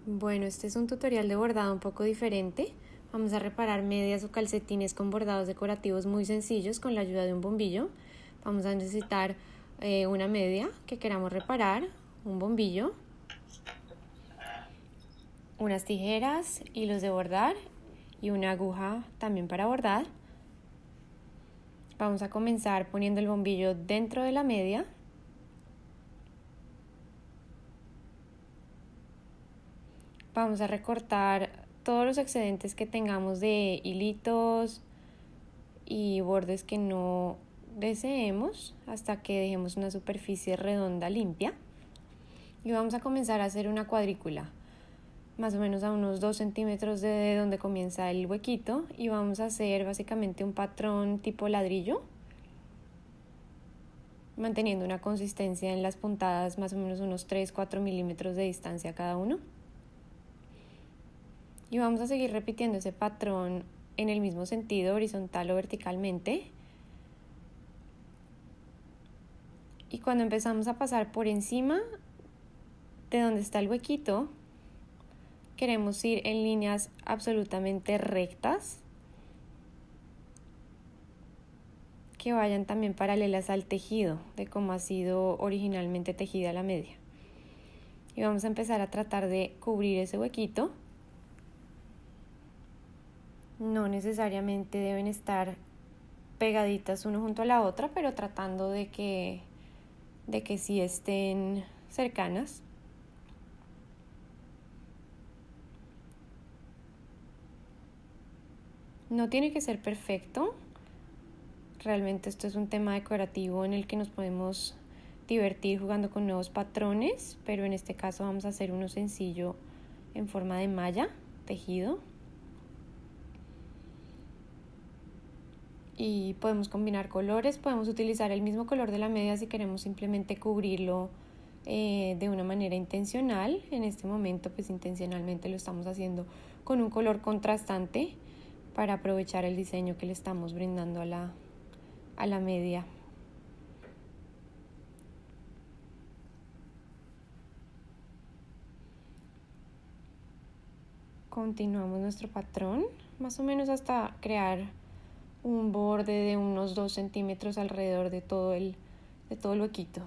Bueno, este es un tutorial de bordado un poco diferente. Vamos a reparar medias o calcetines con bordados decorativos muy sencillos con la ayuda de un bombillo. Vamos a necesitar una media que queramos reparar, un bombillo, unas tijeras, hilos de bordar y una aguja también para bordar. Vamos a comenzar poniendo el bombillo dentro de la media. Vamos a recortar todos los excedentes que tengamos de hilitos y bordes que no deseemos hasta que dejemos una superficie redonda limpia. Y vamos a comenzar a hacer una cuadrícula, más o menos a unos 2 centímetros de donde comienza el huequito, y vamos a hacer básicamente un patrón tipo ladrillo, manteniendo una consistencia en las puntadas, más o menos unos 3-4 milímetros de distancia cada uno. Y vamos a seguir repitiendo ese patrón en el mismo sentido, horizontal o verticalmente. Y cuando empezamos a pasar por encima de donde está el huequito, queremos ir en líneas absolutamente rectas que vayan también paralelas al tejido, de cómo ha sido originalmente tejida la media. Y vamos a empezar a tratar de cubrir ese huequito. No necesariamente deben estar pegaditas uno junto a la otra, pero tratando de que sí estén cercanas. No tiene que ser perfecto. Realmente esto es un tema decorativo en el que nos podemos divertir jugando con nuevos patrones, pero en este caso vamos a hacer uno sencillo en forma de malla, tejido. Y podemos combinar colores, podemos utilizar el mismo color de la media si queremos simplemente cubrirlo de una manera intencional. En este momento pues intencionalmente lo estamos haciendo con un color contrastante para aprovechar el diseño que le estamos brindando a la media. Continuamos nuestro patrón más o menos hasta crear un borde de unos 2 centímetros alrededor de todo el huequito.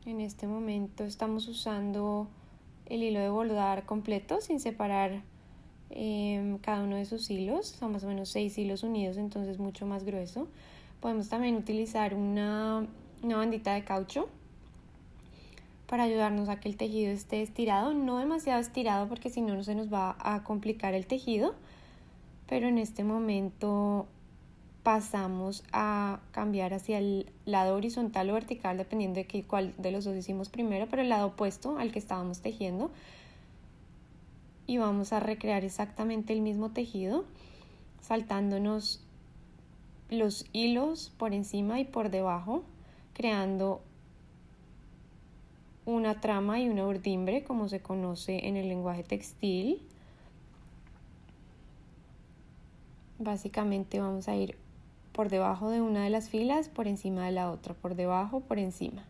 En este momento estamos usando el hilo de bordar completo sin separar cada uno de sus hilos. Son más o menos 6 hilos unidos, entonces mucho más grueso. Podemos también utilizar una bandita de caucho para ayudarnos a que el tejido esté estirado, no demasiado estirado porque si no se nos va a complicar el tejido, pero en este momento pasamos a cambiar hacia el lado horizontal o vertical, dependiendo de cuál de los dos hicimos primero, pero el lado opuesto al que estábamos tejiendo. Y vamos a recrear exactamente el mismo tejido, saltándonos los hilos por encima y por debajo, creando una trama y una urdimbre, como se conoce en el lenguaje textil. Básicamente vamos a ir por debajo de una de las filas, por encima de la otra, por debajo, por encima.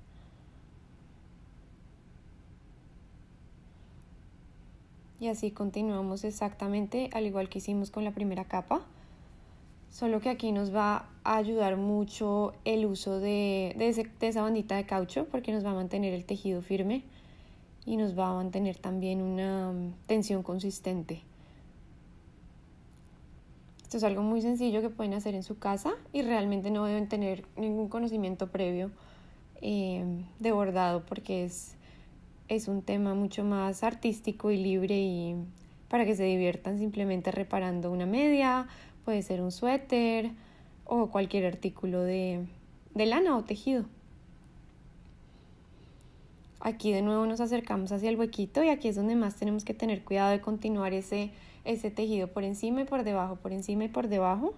Y así continuamos exactamente al igual que hicimos con la primera capa, solo que aquí nos va a ayudar mucho el uso de esa bandita de caucho, porque nos va a mantener el tejido firme y nos va a mantener también una tensión consistente. Esto es algo muy sencillo que pueden hacer en su casa y realmente no deben tener ningún conocimiento previo de bordado, porque es un tema mucho más artístico y libre, y para que se diviertan simplemente reparando una media, puede ser un suéter o cualquier artículo de lana o tejido. Aquí de nuevo nos acercamos hacia el huequito y aquí es donde más tenemos que tener cuidado de continuar ese tejido por encima y por debajo, por encima y por debajo,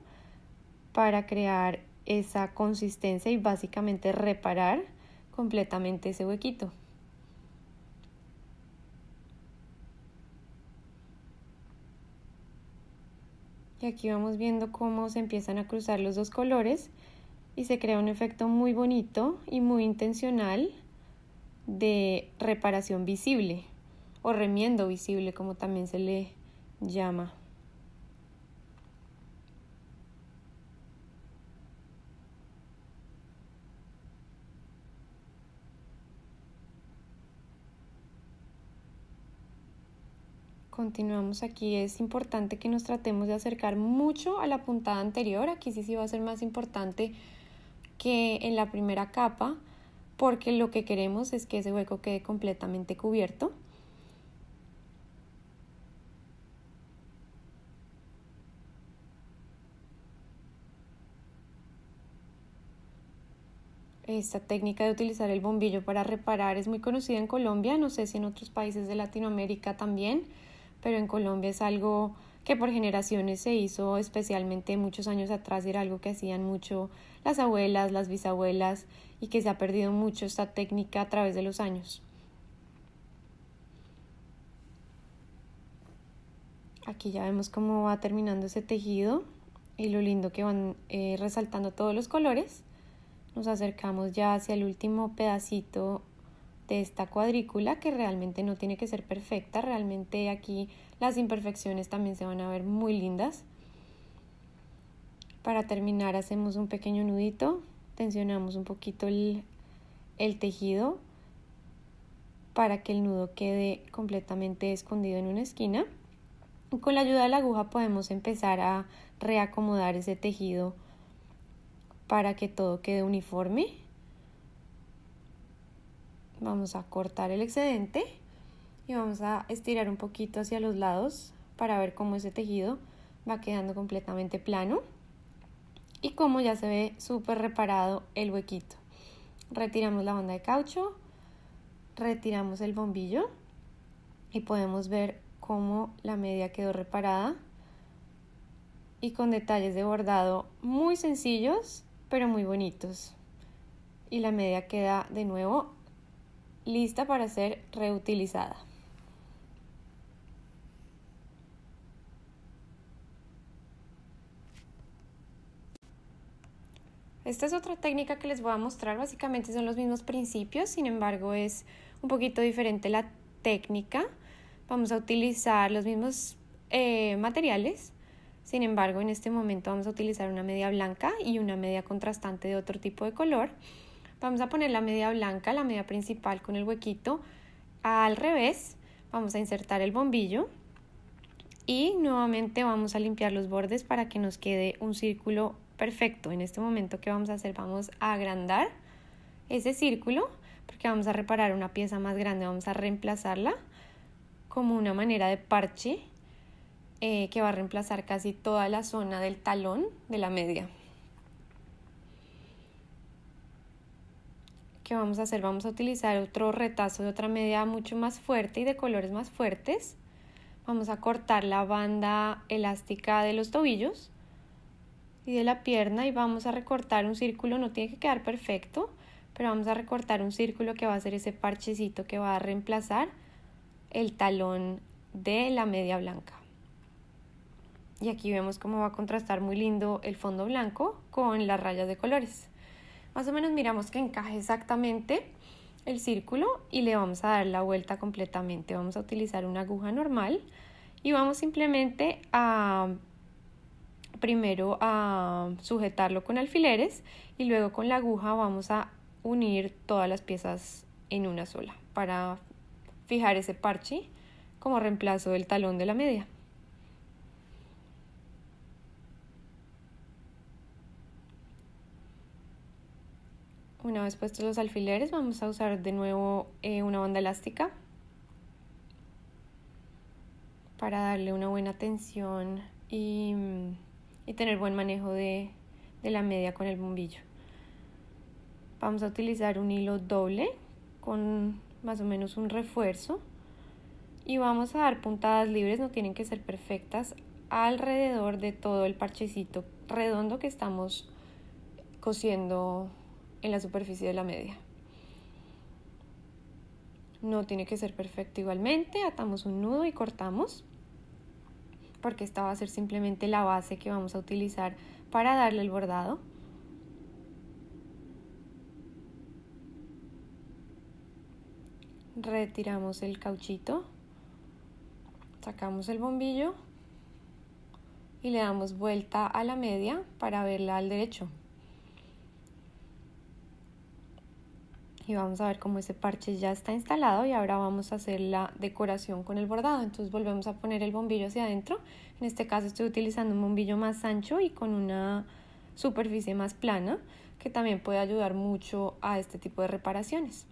para crear esa consistencia y básicamente reparar completamente ese huequito. Y aquí vamos viendo cómo se empiezan a cruzar los dos colores y se crea un efecto muy bonito y muy intencional de reparación visible o remiendo visible, como también se le llama. Continuamos aquí. Es importante que nos tratemos de acercar mucho a la puntada anterior. Aquí sí va a ser más importante que en la primera capa, porque lo que queremos es que ese hueco quede completamente cubierto. Esta técnica de utilizar el bombillo para reparar es muy conocida en Colombia, no sé si en otros países de Latinoamérica también, pero en Colombia es algo que por generaciones se hizo, especialmente muchos años atrás, era algo que hacían mucho las abuelas, las bisabuelas, y que se ha perdido mucho esta técnica a través de los años. Aquí ya vemos cómo va terminando ese tejido y lo lindo que van resaltando todos los colores. Nos acercamos ya hacia el último pedacito de esta cuadrícula, que realmente no tiene que ser perfecta, realmente aquí las imperfecciones también se van a ver muy lindas. Para terminar hacemos un pequeño nudito, tensionamos un poquito el tejido para que el nudo quede completamente escondido en una esquina. Y con la ayuda de la aguja podemos empezar a reacomodar ese tejido para que todo quede uniforme. Vamos a cortar el excedente y vamos a estirar un poquito hacia los lados para ver cómo ese tejido va quedando completamente plano y cómo ya se ve súper reparado el huequito. Retiramos la banda de caucho, retiramos el bombillo y podemos ver cómo la media quedó reparada y con detalles de bordado muy sencillos pero muy bonitos. Y la media queda de nuevo lista para ser reutilizada. Esta es otra técnica que les voy a mostrar. Básicamente son los mismos principios, sin embargo es un poquito diferente la técnica. Vamos a utilizar los mismos materiales, sin embargo en este momento vamos a utilizar una media blanca y una media contrastante de otro tipo de color. Vamos a poner la media blanca, la media principal con el huequito al revés. Vamos a insertar el bombillo y nuevamente vamos a limpiar los bordes para que nos quede un círculo perfecto. En este momento, ¿qué vamos a hacer? Vamos a agrandar ese círculo porque vamos a reparar una pieza más grande. Vamos a reemplazarla como una manera de parche que va a reemplazar casi toda la zona del talón de la media. ¿Qué vamos a hacer? Vamos a utilizar otro retazo de otra media mucho más fuerte y de colores más fuertes. Vamos a cortar la banda elástica de los tobillos y de la pierna y vamos a recortar un círculo. No tiene que quedar perfecto, pero vamos a recortar un círculo que va a ser ese parchecito que va a reemplazar el talón de la media blanca. Y aquí vemos cómo va a contrastar muy lindo el fondo blanco con las rayas de colores. Más o menos miramos que encaje exactamente el círculo y le vamos a dar la vuelta completamente. Vamos a utilizar una aguja normal y vamos simplemente primero a sujetarlo con alfileres y luego con la aguja vamos a unir todas las piezas en una sola para fijar ese parche como reemplazo del talón de la media. Una vez puestos los alfileres vamos a usar de nuevo una banda elástica para darle una buena tensión y tener buen manejo de la media con el bombillo. Vamos a utilizar un hilo doble con más o menos un refuerzo y vamos a dar puntadas libres, no tienen que ser perfectas, alrededor de todo el parchecito redondo que estamos cosiendo en la superficie de la media. No tiene que ser perfecto igualmente, atamos un nudo y cortamos, porque esta va a ser simplemente la base que vamos a utilizar para darle el bordado. Retiramos el cauchito, sacamos el bombillo y le damos vuelta a la media para verla al derecho. Y vamos a ver cómo ese parche ya está instalado y ahora vamos a hacer la decoración con el bordado. Entonces volvemos a poner el bombillo hacia adentro. En este caso estoy utilizando un bombillo más ancho y con una superficie más plana, que también puede ayudar mucho a este tipo de reparaciones.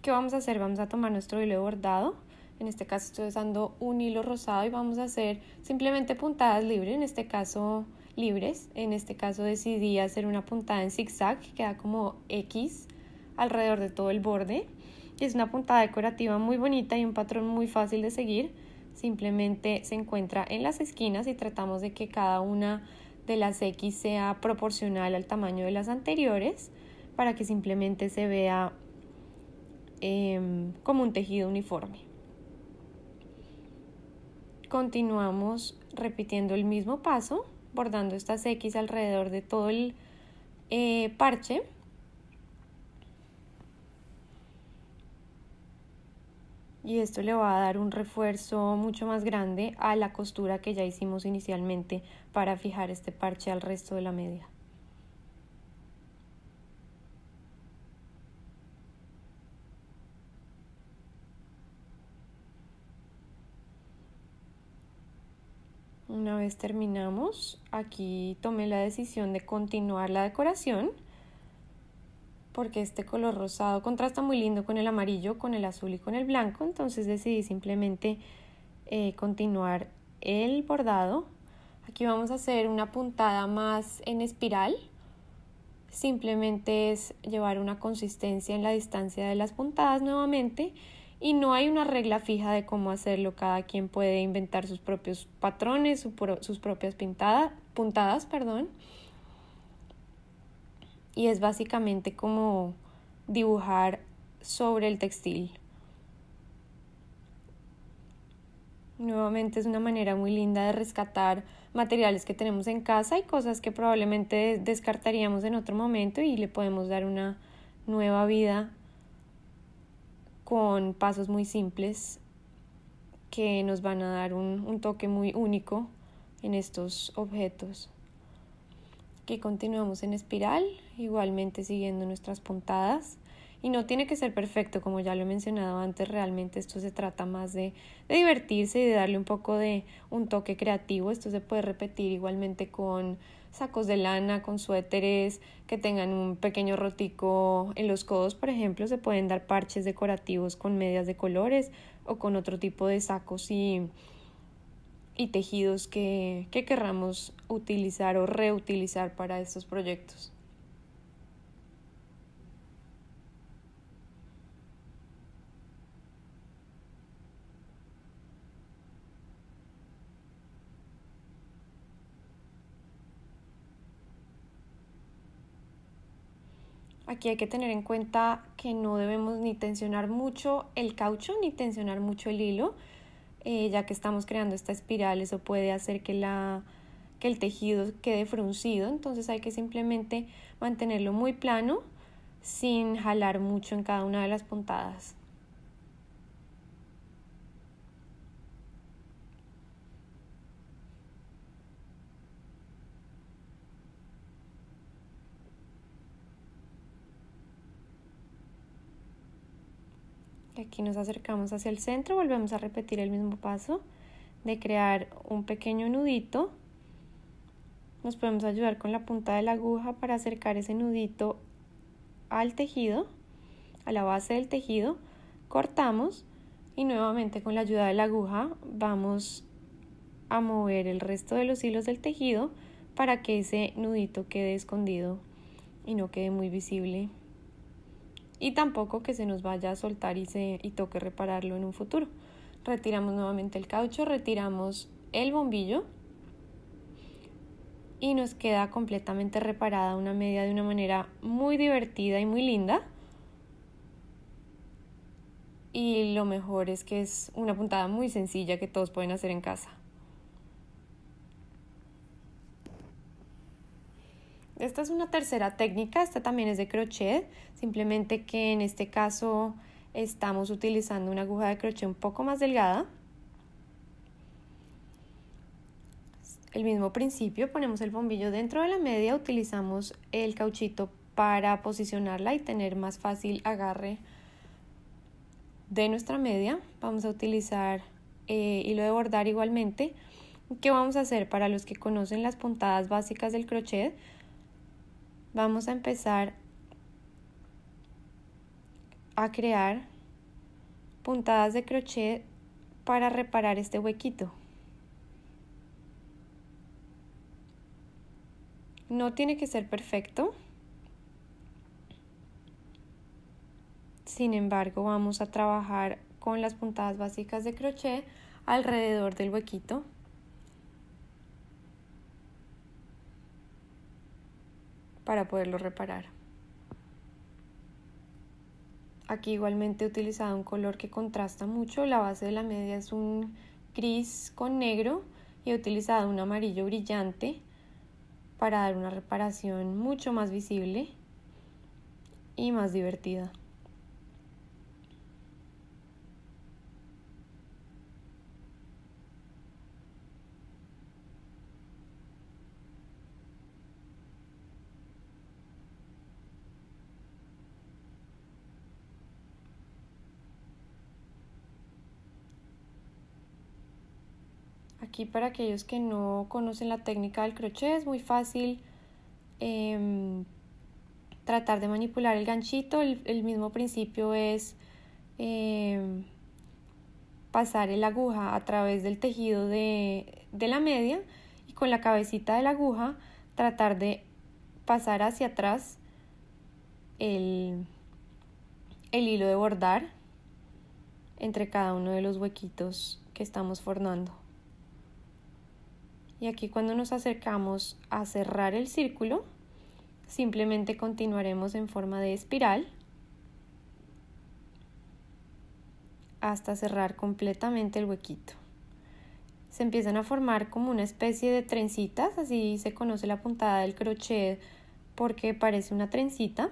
¿Qué vamos a hacer? Vamos a tomar nuestro hilo de bordado. En este caso estoy usando un hilo rosado y vamos a hacer simplemente puntadas libres, en este caso libres. En este caso decidí hacer una puntada en zigzag que queda como X alrededor de todo el borde. Y es una puntada decorativa muy bonita y un patrón muy fácil de seguir. Simplemente se encuentra en las esquinas y tratamos de que cada una de las X sea proporcional al tamaño de las anteriores para que simplemente se vea como un tejido uniforme. Continuamos repitiendo el mismo paso, bordando estas X alrededor de todo el parche. Y esto le va a dar un refuerzo mucho más grande a la costura que ya hicimos inicialmente para fijar este parche al resto de la media. Una vez terminamos, aquí tomé la decisión de continuar la decoración porque este color rosado contrasta muy lindo con el amarillo, con el azul y con el blanco, entonces decidí simplemente continuar el bordado. Aquí vamos a hacer una puntada más en espiral, simplemente es llevar una consistencia en la distancia de las puntadas nuevamente y no hay una regla fija de cómo hacerlo, cada quien puede inventar sus propios patrones, sus propias puntadas, y es básicamente como dibujar sobre el textil. Nuevamente es una manera muy linda de rescatar materiales que tenemos en casa y cosas que probablemente descartaríamos en otro momento y le podemos dar una nueva vida con pasos muy simples que nos van a dar un toque muy único en estos objetos. Aquí continuamos en espiral, igualmente siguiendo nuestras puntadas. Y no tiene que ser perfecto, como ya lo he mencionado antes, realmente esto se trata más de divertirse y de darle un poco de un toque creativo. Esto se puede repetir igualmente con sacos de lana, con suéteres que tengan un pequeño rotico en los codos, por ejemplo. Se pueden dar parches decorativos con medias de colores o con otro tipo de sacos y tejidos que querramos utilizar o reutilizar para estos proyectos. Aquí hay que tener en cuenta que no debemos ni tensionar mucho el caucho ni tensionar mucho el hilo, ya que estamos creando esta espiral. Eso puede hacer que el tejido quede fruncido, entonces hay que simplemente mantenerlo muy plano sin jalar mucho en cada una de las puntadas. Aquí nos acercamos hacia el centro, volvemos a repetir el mismo paso de crear un pequeño nudito. Nos podemos ayudar con la punta de la aguja para acercar ese nudito al tejido, a la base del tejido. Cortamos y nuevamente con la ayuda de la aguja vamos a mover el resto de los hilos del tejido para que ese nudito quede escondido y no quede muy visible. Y tampoco que se nos vaya a soltar y toque repararlo en un futuro. Retiramos nuevamente el caucho, retiramos el bombillo y nos queda completamente reparada una media de una manera muy divertida y muy linda. y lo mejor es que es una puntada muy sencilla que todos pueden hacer en casa. Esta es una tercera técnica, esta también es de crochet, simplemente que en este caso estamos utilizando una aguja de crochet un poco más delgada. El mismo principio, ponemos el bombillo dentro de la media, utilizamos el cauchito para posicionarla y tener más fácil agarre de nuestra media. Vamos a utilizar hilo de bordar igualmente. ¿Qué vamos a hacer? Para los que conocen las puntadas básicas del crochet, vamos a empezar a crear puntadas de crochet para reparar este huequito. No tiene que ser perfecto. Sin embargo, vamos a trabajar con las puntadas básicas de crochet alrededor del huequito. Para poderlo reparar. Aquí igualmente he utilizado un color que contrasta mucho. La base de la media es un gris con negro y he utilizado un amarillo brillante para dar una reparación mucho más visible y más divertida. Aquí, para aquellos que no conocen la técnica del crochet, es muy fácil tratar de manipular el ganchito. El mismo principio es pasar la aguja a través del tejido de la media y con la cabecita de la aguja tratar de pasar hacia atrás el hilo de bordar entre cada uno de los huequitos que estamos formando. Y aquí, cuando nos acercamos a cerrar el círculo, simplemente continuaremos en forma de espiral hasta cerrar completamente el huequito. Se empiezan a formar como una especie de trencitas, así se conoce la puntada del crochet porque parece una trencita.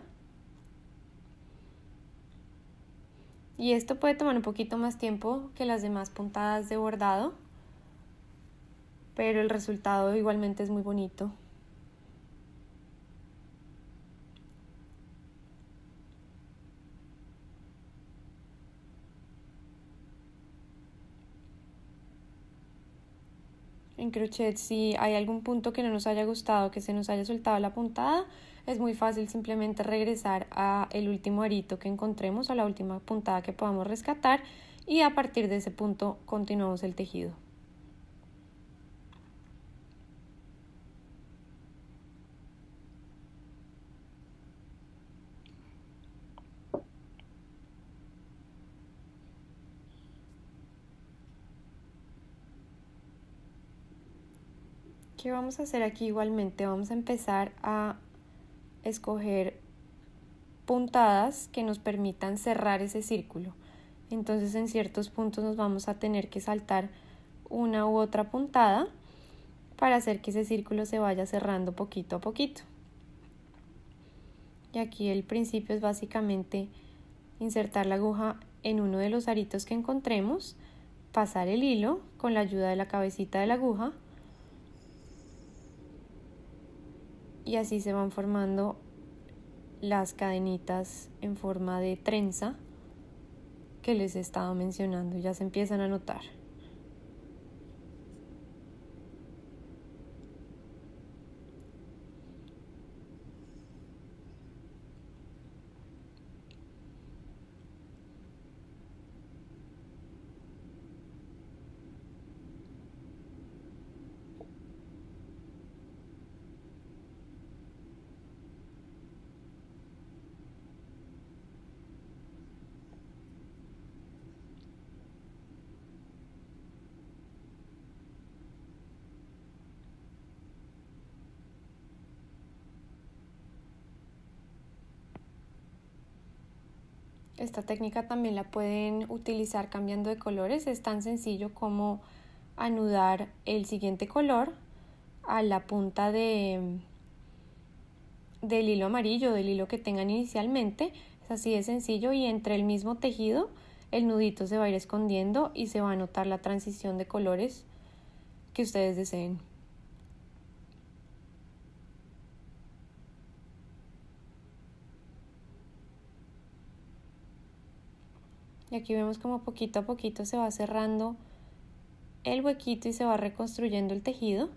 Y esto puede tomar un poquito más tiempo que las demás puntadas de bordado, pero el resultado igualmente es muy bonito. En crochet, si hay algún punto que no nos haya gustado, que se nos haya soltado la puntada, es muy fácil simplemente regresar a el último arito que encontremos, a la última puntada que podamos rescatar, y a partir de ese punto continuamos el tejido. ¿Qué vamos a hacer aquí? Igualmente vamos a empezar a escoger puntadas que nos permitan cerrar ese círculo. Entonces, en ciertos puntos nos vamos a tener que saltar una u otra puntada para hacer que ese círculo se vaya cerrando poquito a poquito. Y aquí el principio es básicamente insertar la aguja en uno de los aritos que encontremos, pasar el hilo con la ayuda de la cabecita de la aguja, y así se van formando las cadenitas en forma de trenza que les he estado mencionando. Ya se empiezan a notar. Esta técnica también la pueden utilizar cambiando de colores. Es tan sencillo como anudar el siguiente color a la punta del hilo amarillo, del hilo que tengan inicialmente. Es así de sencillo, y entre el mismo tejido el nudito se va a ir escondiendo y se va a notar la transición de colores que ustedes deseen. Y aquí vemos como poquito a poquito se va cerrando el huequito y se va reconstruyendo el tejido.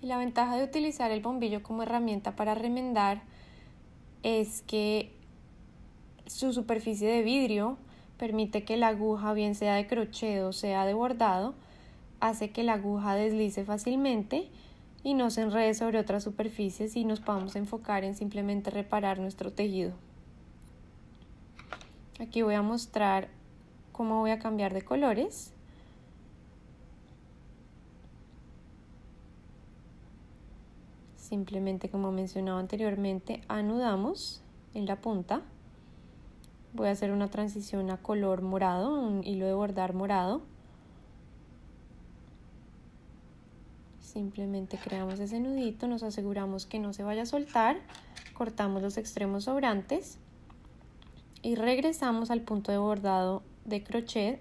Y la ventaja de utilizar el bombillo como herramienta para remendar es que su superficie de vidrio permite que la aguja, bien sea de crochet o sea de bordado, hace que la aguja deslice fácilmente y no se enrede sobre otras superficies y nos podamos enfocar en simplemente reparar nuestro tejido. Aquí voy a mostrar cómo voy a cambiar de colores. Simplemente, como mencionaba anteriormente, anudamos en la punta. Voy a hacer una transición a color morado, un hilo de bordar morado. Simplemente creamos ese nudito, nos aseguramos que no se vaya a soltar, cortamos los extremos sobrantes y regresamos al punto de bordado de crochet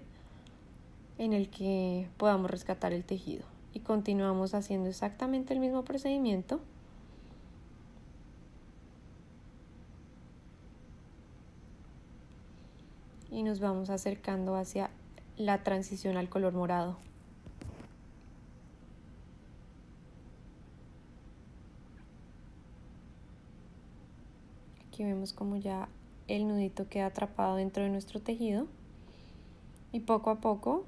en el que podamos rescatar el tejido. Y continuamos haciendo exactamente el mismo procedimiento. Y nos vamos acercando hacia la transición al color morado. Aquí vemos como ya el nudito queda atrapado dentro de nuestro tejido. Y poco a poco,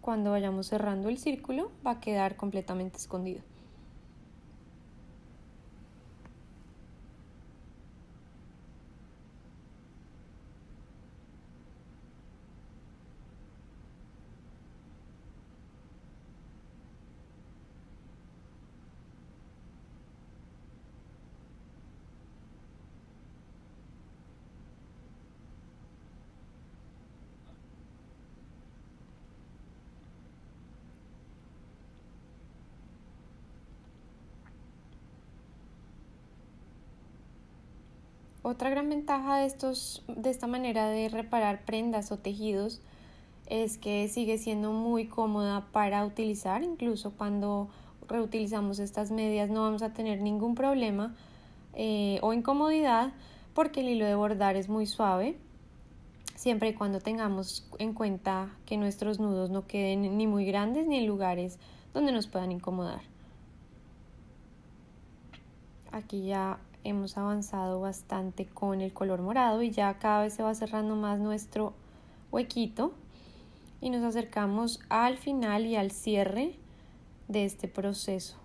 cuando vayamos cerrando el círculo, va a quedar completamente escondido. Otra gran ventaja de esta manera de reparar prendas o tejidos es que sigue siendo muy cómoda para utilizar. Incluso cuando reutilizamos estas medias no vamos a tener ningún problema o incomodidad, porque el hilo de bordar es muy suave, siempre y cuando tengamos en cuenta que nuestros nudos no queden ni muy grandes ni en lugares donde nos puedan incomodar. Aquí ya hemos avanzado bastante con el color morado y ya cada vez se va cerrando más nuestro huequito y nos acercamos al final y al cierre de este proceso.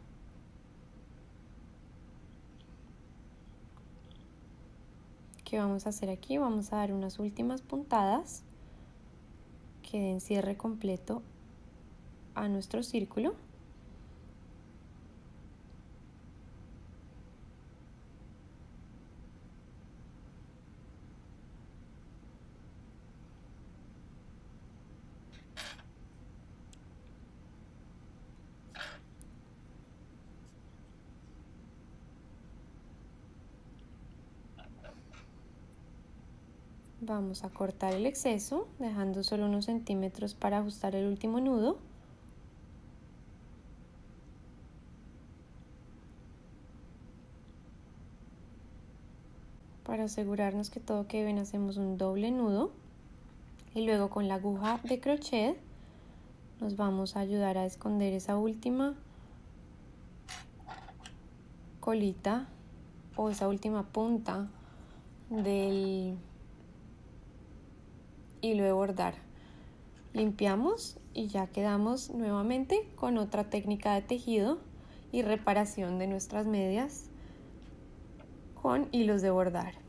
¿Qué vamos a hacer aquí? Vamos a dar unas últimas puntadas que den cierre completo a nuestro círculo. Vamos a cortar el exceso, dejando solo unos centímetros para ajustar el último nudo. Para asegurarnos que todo quede bien, hacemos un doble nudo y luego con la aguja de crochet nos vamos a ayudar a esconder esa última colita o esa última punta del hilo de bordar. Limpiamos y ya quedamos nuevamente con otra técnica de tejido y reparación de nuestras medias con hilos de bordar.